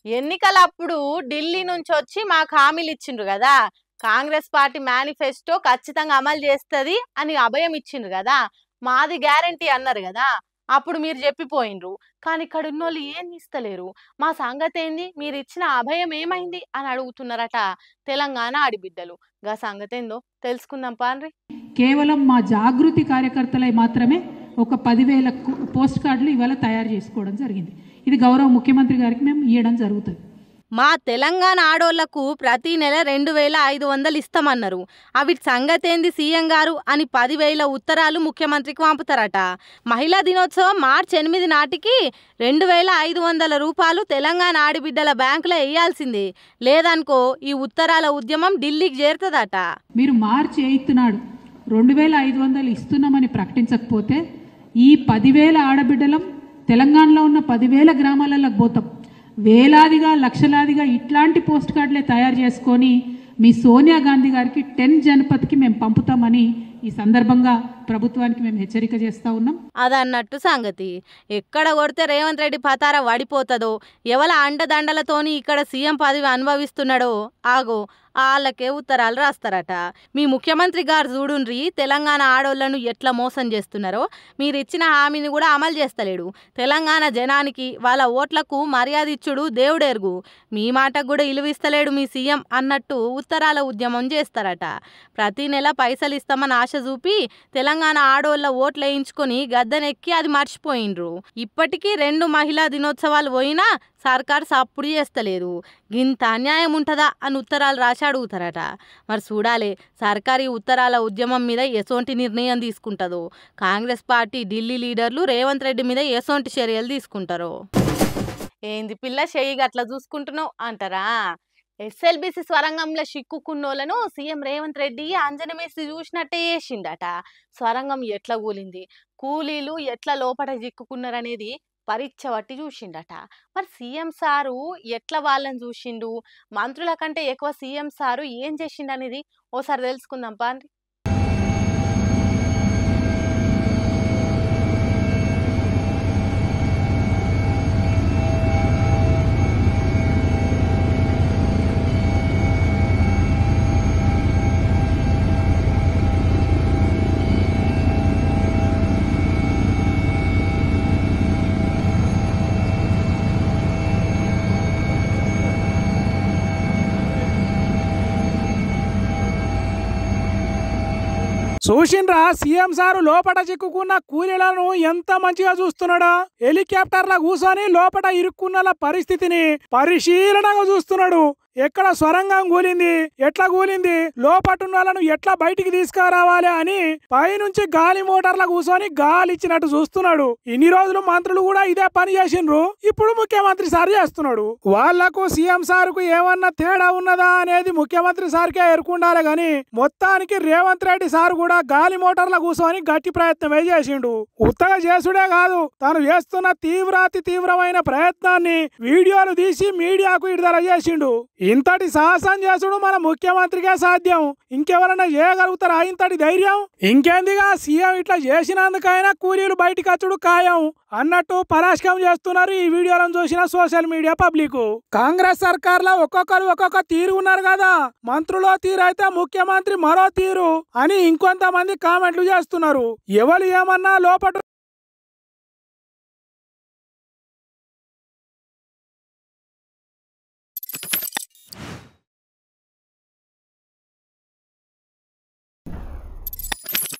ఎన్నికలప్పుడు ఢిల్లీ నుంచి వచ్చి మాకు హామీలు ఇచ్చిండ్రు కదా, కాంగ్రెస్ పార్టీ మేనిఫెస్టో ఖచ్చితంగా అమలు చేస్తుంది అని అభయం ఇచ్చిండ్రు కదా, మాది గ్యారంటీ అన్నారు కదా. అప్పుడు మీరు చెప్పిపోయిండ్రు. కానీ ఇక్కడ ఉన్నోళ్ళు ఏం ఇస్తలేరు. మా సంగతి ఏంది, మీరు ఇచ్చిన అభయం ఏమైంది అని అడుగుతున్నారట తెలంగాణ ఆడిబిడ్డలు. గా సంగతి ఏందో తెలుసుకుందాం పాండ్రి. కేవలం మా జాగృతి కార్యకర్తలై మాత్రమే ఒక 10,000 పోస్ట్ కార్డులు ఇవాళ తయారు చేసుకోవడం జరిగింది. ఇది గౌరవ ముఖ్యమంత్రి గారికి మేము ఇవ్వడం జరుగుతుంది. మా తెలంగాణ ఆడోళ్లకు ప్రతి నెల 2,500 ఇస్తామన్నారు. అవి సంగతేంది సీఎం గారు అని 10,000 ఉత్తరాలు ముఖ్యమంత్రికి పంపుతారట. మహిళా దినోత్సవం మార్చి 8 నాటికి 2,500 రూపాయలు తెలంగాణ ఆడిబిడ్డల బ్యాంకులో వేయాల్సిందే. లేదనుకో ఈ ఉత్తరాల ఉద్యమం ఢిల్లీకి చేరుతుందట. మీరు మార్చి 8 నాడు 2,500 ఇస్తున్నామని ప్రకటించకపోతే ఈ 10,000 ఆడబిడ్డలం తెలంగాణలో ఉన్న 10,000 గ్రామాలకు పోతాం. వేలాదిగా లక్షలాదిగా ఇట్లాంటి పోస్ట్ కార్డులే తయారు చేసుకొని మీ సోనియా గాంధీ గారికి 10 జనపథ్కి మేము పంపుతామని ఈ సందర్భంగా ప్రభుత్వానికి మేము హెచ్చరిక చేస్తూ ఉన్నాం. అదన్నట్టు సంగతి. ఎక్కడ కొడితే రేవంత్ రెడ్డి పతార వడిపోతుందో, ఎవల అండదండలతోని ఇక్కడ సీఎం పదవి అనుభవిస్తున్నాడో ఆగో వాళ్ళకే ఉత్తరాలు రాస్తారట. మీ ముఖ్యమంత్రి గారు చూడుండ్రి తెలంగాణ ఆడోళ్లను ఎట్లా మోసం చేస్తున్నారో. మీరు ఇచ్చిన హామీని కూడా అమలు చేస్తలేడు. తెలంగాణ జనానికి వాళ్ళ ఓట్లకు మర్యాద ఇచ్చుడు దేవుడెరుగు. మీ మాటకు కూడా ఇలువిస్తలేడు మీ సీఎం అన్నట్టు ఉత్తరాల ఉద్యమం చేస్తారట. ప్రతి నెల పైసలు ఇస్తామని ఆశ చూపి తెలంగాణ ఆడోళ్ళ ఓట్లు వేయించుకొని గద్దెనెక్కి అది మర్చిపోయిండ్రు. ఇప్పటికీ 2 మహిళా దినోత్సవాలు పోయినా సర్కారు సప్పుడు చేస్తలేదు. గింత అన్యాయం ఉంటుందా అని ఉత్తరాలు రాసి అడుగుతారట. మరి చూడాలి సర్కారీ ఉత్తరాల ఉద్యమం మీద ఎసోంటి నిర్ణయం తీసుకుంటుందో. కాంగ్రెస్ పార్టీ ఢిల్లీ లీడర్లు రేవంత్ రెడ్డి మీద ఎసోంటి చర్యలు తీసుకుంటారో. ఏంది పిల్ల చెయ్యి గట్లా చూసుకుంటున్నావు అంటారా? ఎస్ఎల్బిసి స్వరంగంలో చిక్కుకున్నోళ్లను సీఎం రేవంత్ రెడ్డి అంజనమేసి చూసినట్టే చేసిండట. స్వరంగం ఎట్లా కూలింది, కూలీలు ఎట్లా లోపల చిక్కుకున్నారనేది పరీక్ష పట్టి చూసిండట. మరి సీఎం సారు ఎట్లా వాళ్ళని చూసిండు, మంత్రుల కంటే ఎక్కువ సీఎం సారు ఏం చేసిండు అనేది ఓసారి తెలుసుకుందాం పాండి. చూసిండ్రా సీఎం సారు లోపట చిక్కుకున్న కూలీలను ఎంత మంచిగా చూస్తున్నాడా. హెలికాప్టర్ల కూర్చొని లోపట ఇరుక్కున్న పరిస్థితిని పరిశీలనగా చూస్తున్నాడు. ఎక్కడ స్వరంగం కూలింది, ఎట్లా కూలింది, లోపటున్న వాళ్ళను ఎట్లా బయటికి తీసుకురావాలి అని పైనుంచి గాలి మోటార్ల కూర్చొని గాలి ఇచ్చినట్టు చూస్తున్నాడు. ఇన్ని రోజులు మంత్రులు కూడా ఇదే పని చేసిండ్రు, ఇప్పుడు ముఖ్యమంత్రి సార్ చేస్తున్నాడు. వాళ్లకు సీఎం సార్కు ఏమన్నా తేడా ఉన్నదా అనేది ముఖ్యమంత్రి సార్కే ఎరుకుండాలి గాని మొత్తానికి రేవంత్ రెడ్డి సార్ కూడా గాలి మోటార్ల కూర్చొని గట్టి ప్రయత్నమే చేసిండు. ఉత్తగా చేసుడే కాదు, తాను చేస్తున్న తీవ్రమైన ప్రయత్నాన్ని వీడియోలు తీసి మీడియాకు విడుదల చేసిండు. ఇంతటి సాహసం చేసుడు మన ముఖ్యమంత్రికే సాధ్యం, ఇంకెవరన్నా చేయగలుగుతారా ఇంతటి ధైర్యం? ఇంకేందిగా సీఎం ఇట్లా చేసినందుకైనా కూలీలు బయటికి వచ్చుడు ఖాయం అన్నట్టు పరాశకం చేస్తున్నారు ఈ వీడియోలను చూసిన సోషల్ మీడియా పబ్లిక్. కాంగ్రెస్ సర్కార్ లో ఒక్కొక్కరు ఒక్కొక్క తీరు ఉన్నారు కదా, మంత్రులో తీరు అయితే ముఖ్యమంత్రి మరో తీరు అని ఇంకొంతమంది కామెంట్లు చేస్తున్నారు. ఎవరు ఏమన్నా లోపల